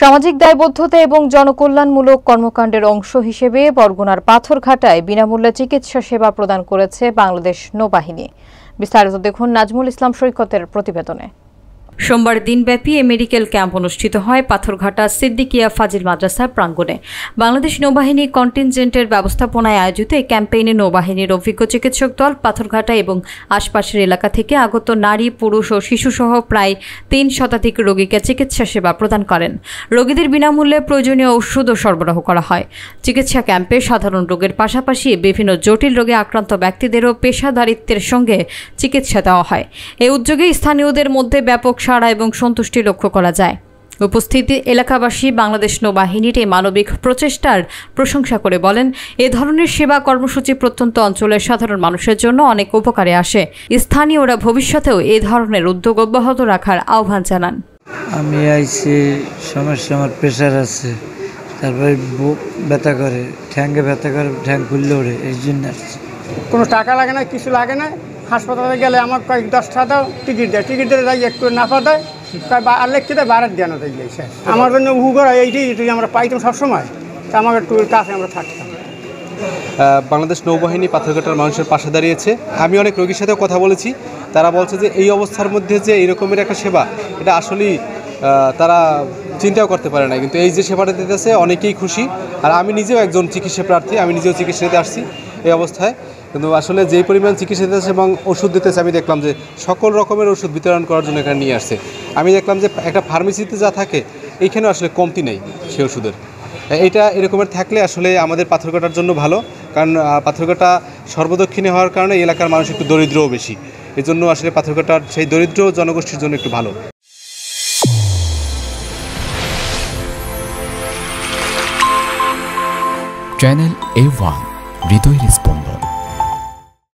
সামাজিক দায়বদ্ধতা এবং জনকল্যাণমূলক কর্মকাণ্ডের অংশ হিসেবে বরগুনার পাথরঘাটায় বিনামূল্যে চিকিৎসা সেবা প্রদান করেছে বাংলাদেশ নৌবাহিনী। বিস্তারিত দেখুন নাজমুল ইসলাম সৈকতের প্রতিবেদনে। সোমবার দিনব্যাপী এ মেডিকেল ক্যাম্প অনুষ্ঠিত হয় পাথরঘাটা সিদ্দিকিয়া ফাজিল মাদ্রাসার প্রাঙ্গণে। বাংলাদেশ নৌবাহিনী কন্টিনজেন্টের ব্যবস্থাপনায় আয়োজিত এই ক্যাম্পেইনে নৌবাহিনীর অভিজ্ঞ চিকিৎসক দল পাথরঘাটা এবং আশপাশের এলাকা থেকে আগত নারী, পুরুষ ও শিশুসহ প্রায় ৩ শতাধিক রোগীকে চিকিৎসা সেবা প্রদান করেন। রোগীদের বিনামূল্যে প্রয়োজনীয় ওষুধও সরবরাহ করা হয়। চিকিৎসা ক্যাম্পে সাধারণ রোগের পাশাপাশি বিভিন্ন জটিল রোগে আক্রান্ত ব্যক্তিদেরও পেশাদারিত্বের সঙ্গে চিকিৎসা দেওয়া হয়। এই উদ্যোগে স্থানীয়দের মধ্যে ব্যাপক সাড়া এবং সন্তুষ্টি লক্ষ্য করা যায়। উপস্থিত এলাকাবাসী বাংলাদেশ নৌবাহিনীর এই মানবিক প্রচেষ্টার প্রশংসা করে বলেন, এ ধরনের সেবা কর্মসূচি প্রত্যন্ত অঞ্চলের সাধারণ মানুষের জন্য অনেক উপকারে আসে। স্থানীয়রা ভবিষ্যতেও এ ধরনের উদ্যোগ অব্যাহত রাখার আহ্বান জানান। আমি আইছি সমস্যা, আমার প্রেশার আছে, তারপরে বুক ব্যথা করে, ঠ্যাঙ্গে ব্যথা করে, ঠ্যাং খুললে ওঠে, এই জন্য আসছি। কোনো টাকা লাগে না, কিছু লাগে না। হাসপাতালে গেলে আমার কয়েক 10 টাকা দাও, টিকিট দেয়, টিকিট দিলে যাই একটু নাফা দেয়, আর লিখতে দেয় 12 দেওয়ানো দেয়। আমার জন্য উপকার এইটাই আমরা পাইতাম সবসময়, তা আমাকে একটু কাছে আমরা থাকতাম। বাংলাদেশ নৌবাহিনী পাথরঘাটার মানুষের পাশে দাঁড়িয়েছে। আমি অনেক রোগীর সাথেও কথা বলেছি, তারা বলছে যে এই অবস্থার মধ্যে যে এই রকমের একটা সেবা, এটা আসলেই তারা চিন্তাও করতে পারে না, কিন্তু এই যে সেবাটা দিতেছে অনেকেই খুশি। আর আমি নিজেও একজন চিকিৎসা প্রার্থী, আমি নিজেও চিকিৎসা নিতে আসছি এই অবস্থায়। কিন্তু আসলে যেই পরিমাণ চিকিৎসা দিতেছে এবং ওষুধ দিতেছে, আমি দেখলাম যে সকল রকমের ওষুধ বিতরণ করার জন্য এখানে নিয়ে আসছে। আমি দেখলাম যে একটা ফার্মেসিতে যা থাকে এইখানেও আসলে কমতি নেই সে ওষুধের। এইটা এরকমের থাকলে আসলে আমাদের পাথরঘাটার জন্য ভালো, কারণ পাথরঘাটা সর্বদক্ষিণে হওয়ার কারণে এলাকার মানুষ একটু দরিদ্রও বেশি, এই জন্য আসলে পাথরঘাটার সেই দরিদ্র জনগোষ্ঠীর জন্য একটু ভালো। চ্যানেল A1 হৃদয়ের স্পন্দন।